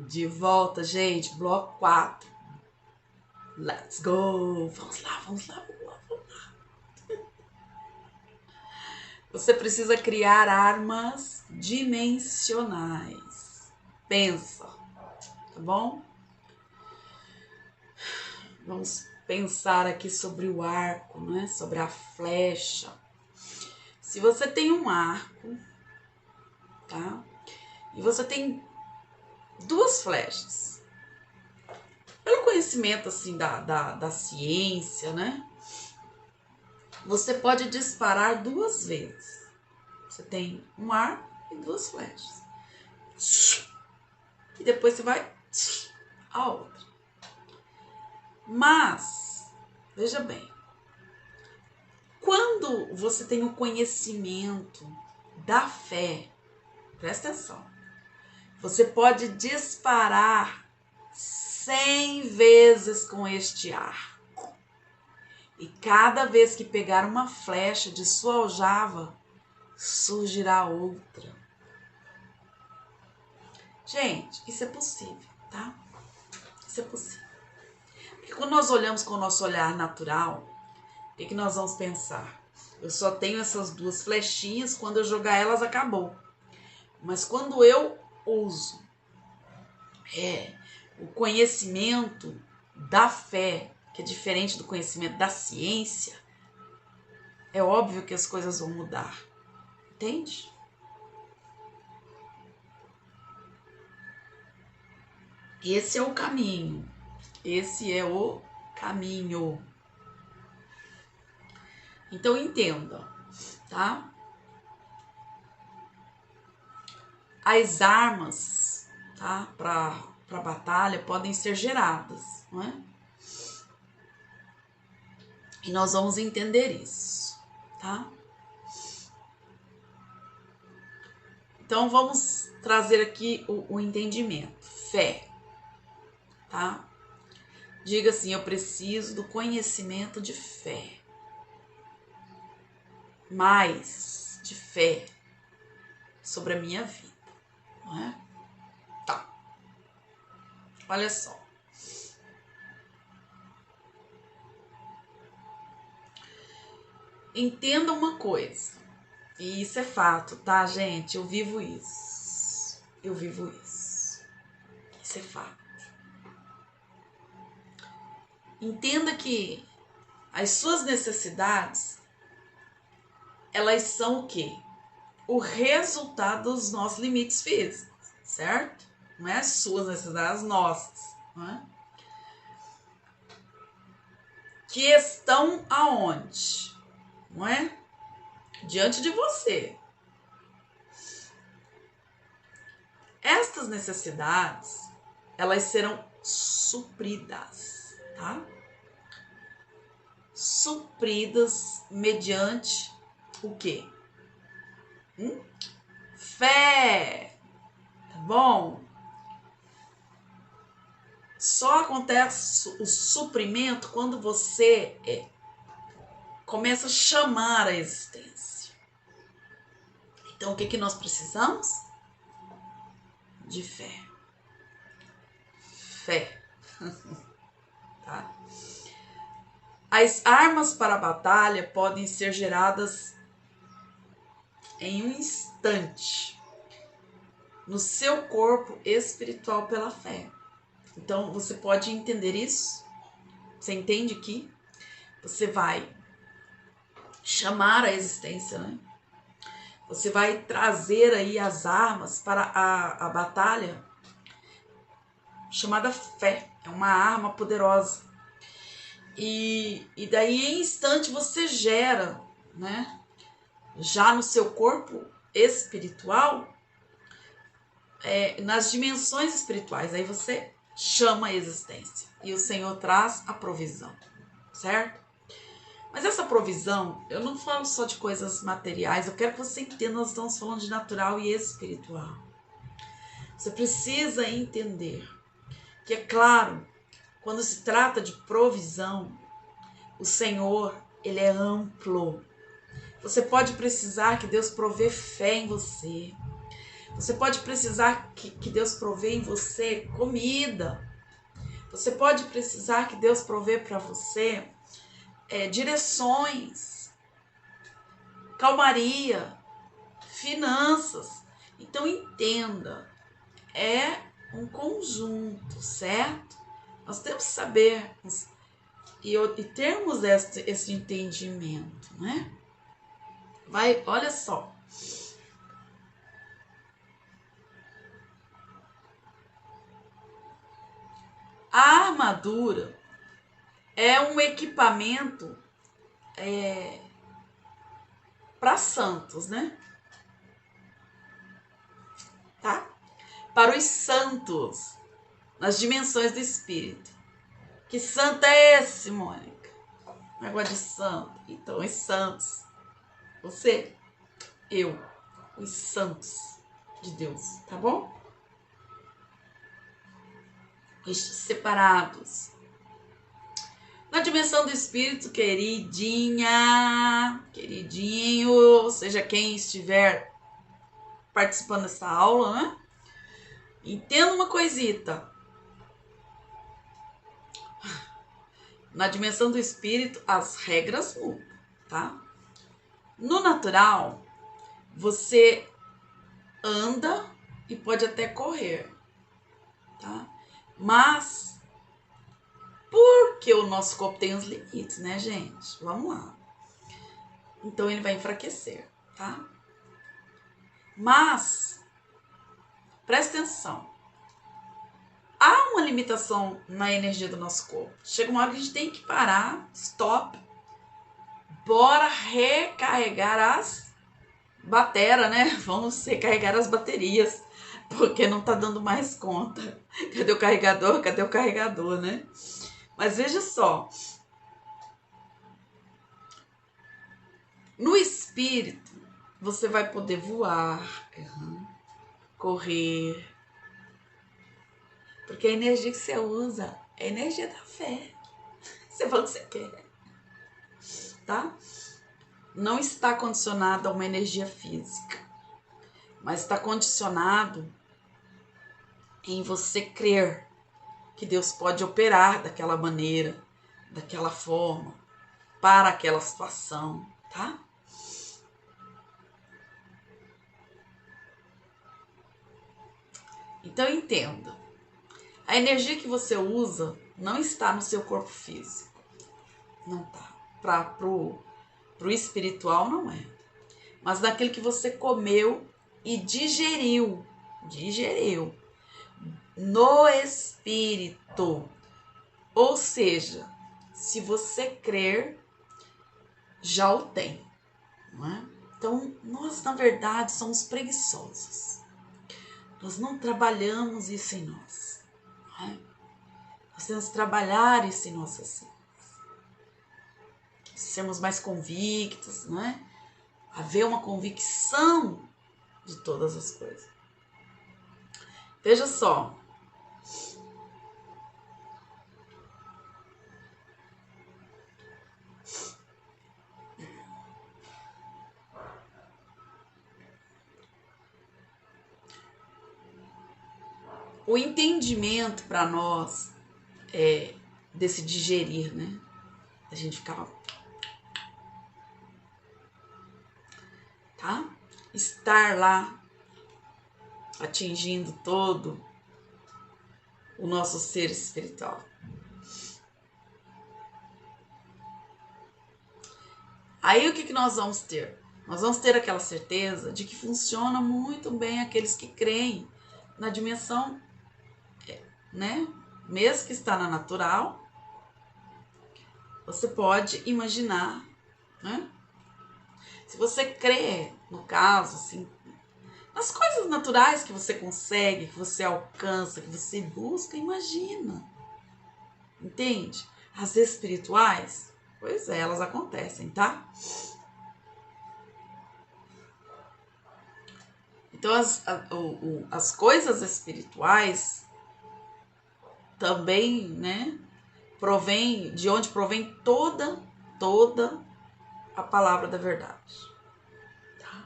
De volta, gente. Bloco 4. Let's go. Vamos lá, vamos lá, vamos lá, vamos lá. Você precisa criar armas dimensionais. Pensa, tá bom? Vamos pensar aqui sobre o arco, né? Sobre a flecha. Se você tem um arco, tá? E você tem duas flechas. Pelo conhecimento, assim, da ciência, né? Você pode disparar duas vezes. Você tem um arco e duas flechas. E depois você vai a outra. Mas, veja bem, quando você tem o conhecimento da fé, presta atenção, você pode disparar 100 vezes com este arco. E cada vez que pegar uma flecha de sua aljava, surgirá outra. Gente, isso é possível, tá? Isso é possível. Porque quando nós olhamos com o nosso olhar natural, o que nós vamos pensar? Eu só tenho essas duas flechinhas, quando eu jogar elas, acabou. Mas quando eu uso o conhecimento da fé, que é diferente do conhecimento da ciência, é óbvio que as coisas vão mudar. Entende? Esse é o caminho. Esse é o caminho. Então entenda, tá? As armas, tá? Para batalha podem ser geradas, não é? E nós vamos entender isso, tá? Então vamos trazer aqui o entendimento. Fé, tá? Diga assim, eu preciso do conhecimento de fé. Mais de fé sobre a minha vida, não é? Tá. Olha só. Entenda uma coisa, e isso é fato, tá, gente? Eu vivo isso. Eu vivo isso. Isso é fato. Entenda que as suas necessidades, elas são o quê? O resultado dos nossos limites físicos, certo? Não é as suas necessidades, as nossas, não é? Que estão aonde? Não é? Diante de você. Estas necessidades, elas serão supridas, tá? Supridas mediante o quê? Fé, tá bom? Só acontece o suprimento quando você começa a chamar a existência. Então, o que nós precisamos? De fé. Fé. Tá? As armas para a batalha podem ser geradas em um instante no seu corpo espiritual pela fé. Então, você pode entender isso? Você entende que você vai chamar a existência, né? Você vai trazer aí as armas para a batalha chamada fé. É uma arma poderosa. E daí, em instante, você gera, né? Já no seu corpo espiritual, nas dimensões espirituais. Aí você chama a existência. E o Senhor traz a provisão, certo? Mas essa provisão, eu não falo só de coisas materiais, eu quero que você entenda, nós estamos falando de natural e espiritual. Você precisa entender que, é claro, quando se trata de provisão, o Senhor, ele é amplo. Você pode precisar que Deus provê fé em você. Você pode precisar que Deus provê em você comida. Você pode precisar que Deus provê para você direções, calmaria, finanças. Então entenda, é um conjunto, certo? Nós temos que saber e termos esse entendimento, né? Olha só. A armadura é um equipamento para santos, né? Tá? Para os santos, nas dimensões do espírito. Que santo é esse, Mônica? Negócio de santo. Então, os santos. Você, eu, os santos de Deus, tá bom? Separados. Na dimensão do espírito, queridinha, queridinho, seja quem estiver participando dessa aula, né? Entenda uma coisita. Na dimensão do espírito, as regras mudam, tá? No natural, você anda e pode até correr, tá? Mas, porque o nosso corpo tem os limites, né, gente? Vamos lá. Então, ele vai enfraquecer, tá? Mas, presta atenção. Há uma limitação na energia do nosso corpo. Chega uma hora que a gente tem que parar, stop. Bora recarregar as bateras, né? Vamos recarregar as baterias, porque não tá dando mais conta. Cadê o carregador? Cadê o carregador, né? Mas veja só. No espírito, você vai poder voar, correr. Porque a energia que você usa é a energia da fé. Você fala o que você quer. Tá? Não está condicionado a uma energia física. Mas está condicionado em você crer que Deus pode operar daquela maneira, daquela forma, para aquela situação, tá? Então entenda, a energia que você usa não está no seu corpo físico, não tá. Pro espiritual não é, mas naquilo que você comeu e digeriu no espírito. Ou seja, se você crer, já o tem, não é? Então, nós, na verdade, somos preguiçosos. Nós não trabalhamos isso em nós. Não é? Nós temos que trabalhar isso em nossas vidas. Sermos mais convictos, não é? Haver uma convicção de todas as coisas. Veja só. O entendimento para nós desse digerir, né? A gente ficava... Tá? Estar lá atingindo todo o nosso ser espiritual. Aí o que nós vamos ter? Nós vamos ter aquela certeza de que funciona muito bem aqueles que creem na dimensão, né? Mesmo que está na natural, você pode imaginar, né? Se você crê, no caso, assim, nas coisas naturais que você consegue, que você alcança, que você busca, imagina. Entende? As espirituais, pois é, elas acontecem, tá? Então, as coisas espirituais também, né, provém de onde provém toda a palavra da verdade. Tá?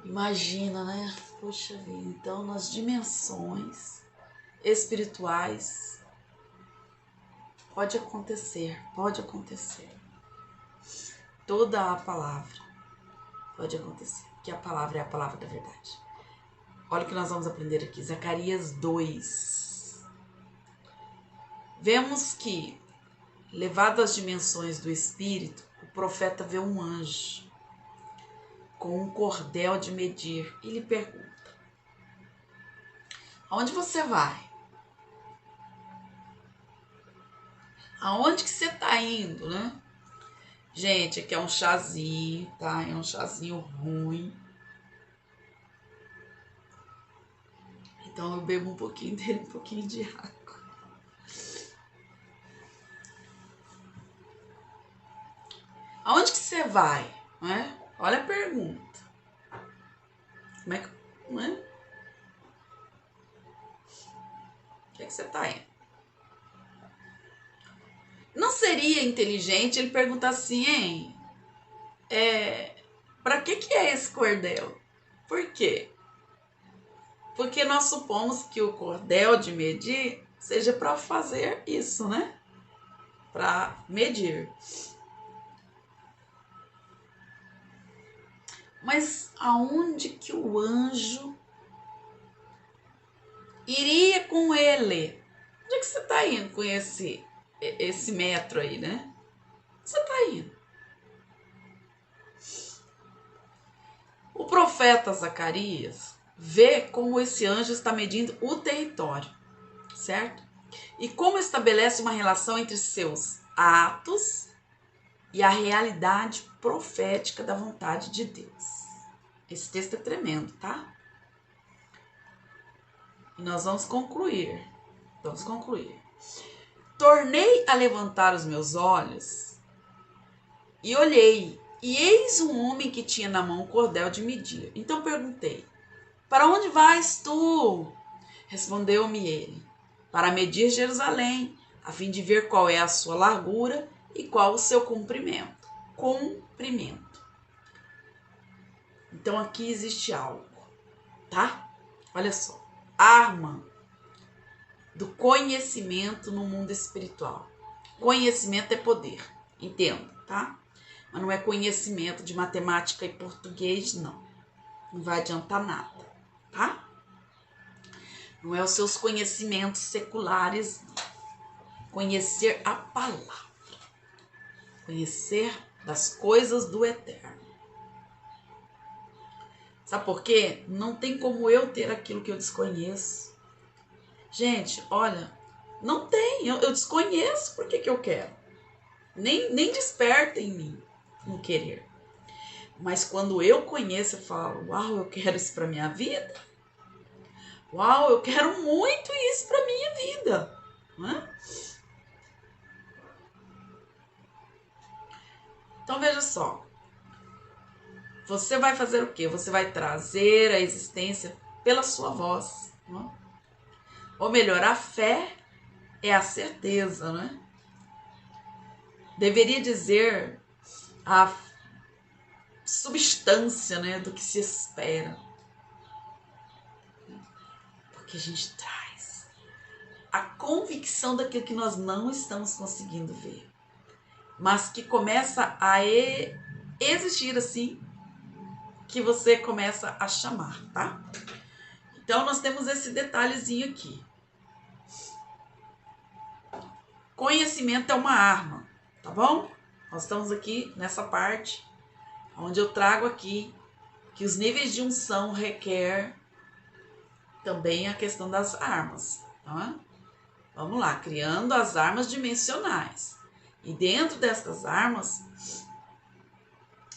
Imagina, né? Poxa vida, então nas dimensões espirituais pode acontecer. Toda a palavra pode acontecer, porque a palavra é a palavra da verdade. Olha o que nós vamos aprender aqui, Zacarias 2. Vemos que, levado às dimensões do espírito, o profeta vê um anjo com um cordel de medir e lhe pergunta: aonde você vai? Aonde que você tá indo, né? Gente, aqui é um chazinho, tá? É um chazinho ruim. Então eu bebo um pouquinho dele, um pouquinho de água. Aonde que você vai? Né? Olha a pergunta. Como é que... Né? O que é que você tá indo? Não seria inteligente ele perguntar assim, hein? Pra que é esse cordel? Por quê? Porque nós supomos que o cordel de medir seja para fazer isso, né? Para medir. Mas aonde que o anjo iria com ele? Onde é que você está indo com esse metro aí, né? Onde você está indo? O profeta Zacarias vê como esse anjo está medindo o território, certo? E como estabelece uma relação entre seus atos e a realidade profética da vontade de Deus. Esse texto é tremendo, tá? E nós vamos concluir. Tornei a levantar os meus olhos e olhei, e eis um homem que tinha na mão um cordel de medir. Então perguntei: para onde vais tu? Respondeu-me ele: para medir Jerusalém, a fim de ver qual é a sua largura e qual o seu comprimento. Então aqui existe algo, tá? Olha só. Arma do conhecimento no mundo espiritual. Conhecimento é poder, entenda, tá? Mas não é conhecimento de matemática e português, não. Não vai adiantar nada, tá? Não é os seus conhecimentos seculares, não. Conhecer a palavra. Conhecer das coisas do eterno. Sabe por quê? Não tem como eu ter aquilo que eu desconheço. Gente, olha, não tem. Eu desconheço, por que eu quero? Nem desperta em mim um querer. Mas quando eu conheço, eu falo: uau, eu quero isso para minha vida. Uau, eu quero muito isso para minha vida. Né? Então veja só. Você vai fazer o quê? Você vai trazer a existência pela sua voz. Né? Ou melhor, a fé é a certeza, né? Deveria dizer a substância, né, do que se espera. Porque a gente traz a convicção daquilo que nós não estamos conseguindo ver, mas que começa a existir assim, que você começa a chamar, tá? Então nós temos esse detalhezinho aqui. Conhecimento é uma arma, tá bom? Nós estamos aqui nessa parte onde eu trago aqui que os níveis de unção requer também a questão das armas, tá? Vamos lá, criando as armas dimensionais. E dentro dessas armas,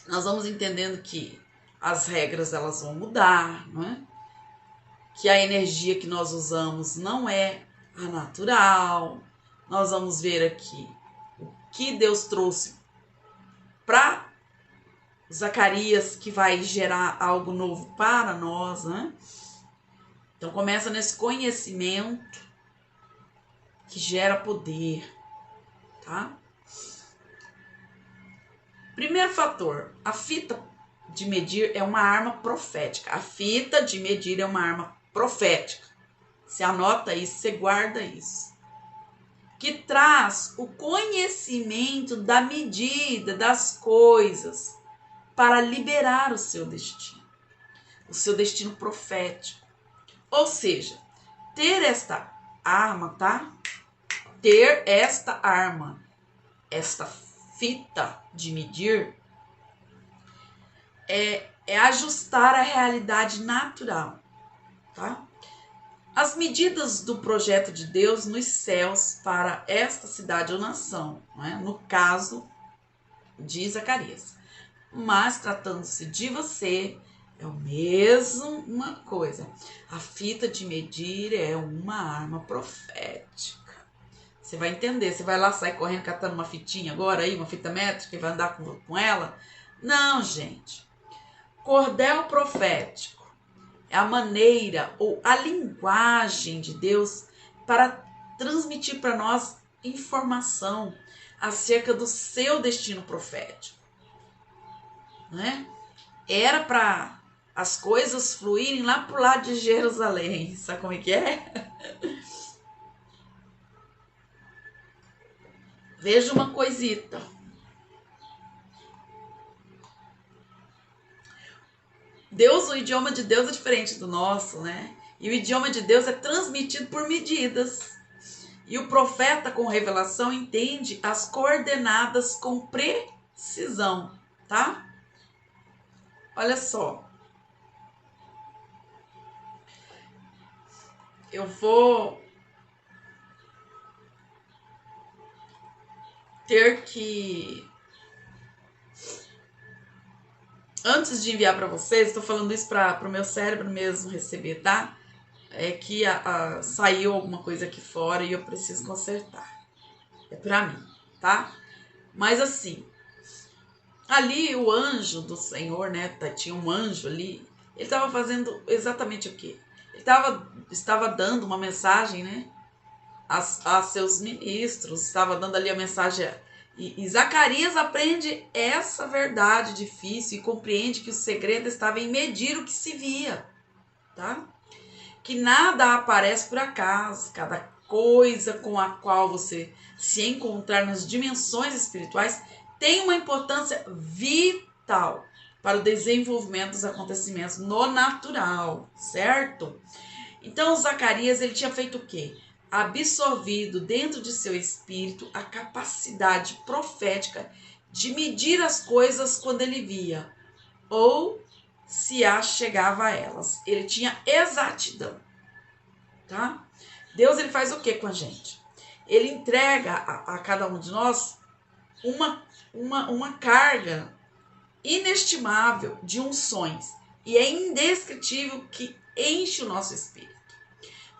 nós vamos entendendo que as regras elas vão mudar, não é? Que a energia que nós usamos não é a natural. Nós vamos ver aqui o que Deus trouxe para Zacarias, que vai gerar algo novo para nós, né? Então começa nesse conhecimento que gera poder, tá? Primeiro fator, a fita de medir é uma arma profética. A fita de medir é uma arma profética. Você anota isso, você guarda isso. Que traz o conhecimento da medida das coisas para liberar o seu destino profético. Ou seja, ter esta arma, tá? Ter esta arma, esta fita de medir, é ajustar a realidade natural, tá? As medidas do projeto de Deus nos céus para esta cidade ou nação, não é? No caso de Zacarias. Mas tratando-se de você, é a mesma coisa. A fita de medir é uma arma profética. Você vai entender, você vai lá sair correndo catando uma fitinha agora aí, uma fita métrica e vai andar com ela? Não, gente. Cordel profético é a maneira ou a linguagem de Deus para transmitir para nós informação acerca do seu destino profético. Né? Era para as coisas fluírem lá pro lado de Jerusalém. Sabe como é que é? Veja uma coisita. O idioma de Deus é diferente do nosso, né? E o idioma de Deus é transmitido por medidas. E o profeta com revelação entende as coordenadas com precisão, tá? Olha só. Eu vou ter que... Antes de enviar para vocês, estou falando isso para o meu cérebro mesmo receber, tá? É que saiu alguma coisa aqui fora e eu preciso consertar. É para mim, tá? Mas assim, ali o anjo do Senhor, né? Tinha um anjo ali. Ele estava fazendo exatamente o quê? Ele estava dando uma mensagem, né? A seus ministros. Estava dando ali a mensagem. E Zacarias aprende essa verdade difícil e compreende que o segredo estava em medir o que se via, tá? Que nada aparece por acaso, cada coisa com a qual você se encontrar nas dimensões espirituais tem uma importância vital para o desenvolvimento dos acontecimentos no natural, certo? Então, Zacarias, ele tinha feito o quê? Absorvido dentro de seu espírito a capacidade profética de medir as coisas quando ele via ou se chegava a elas. Ele tinha exatidão, tá? Deus, ele faz o que com a gente? Ele entrega a cada um de nós uma carga inestimável de unções e é indescritível que enche o nosso espírito.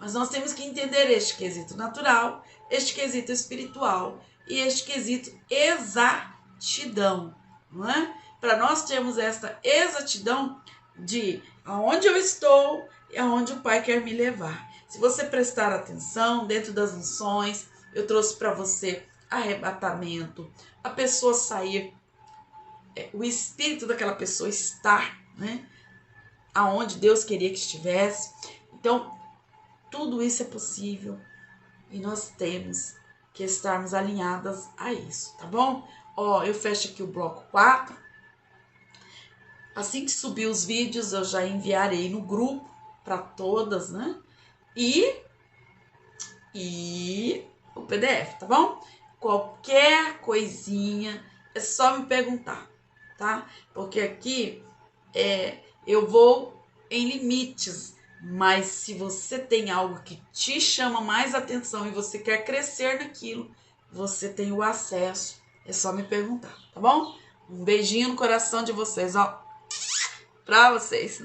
Mas nós temos que entender este quesito natural, este quesito espiritual e este quesito exatidão, não é? Para nós termos esta exatidão de aonde eu estou e aonde o Pai quer me levar. Se você prestar atenção dentro das unções, eu trouxe para você arrebatamento, a pessoa sair, o espírito daquela pessoa estar, né? Aonde Deus queria que estivesse. Então, tudo isso é possível e nós temos que estarmos alinhadas a isso, tá bom? Ó, eu fecho aqui o bloco 4. Assim que subir os vídeos, eu já enviarei no grupo para todas, né? E o PDF, tá bom? Qualquer coisinha é só me perguntar, tá? Porque aqui eu vou em limites. Mas se você tem algo que te chama mais atenção e você quer crescer naquilo, você tem o acesso. É só me perguntar, tá bom? Um beijinho no coração de vocês, ó. Pra vocês.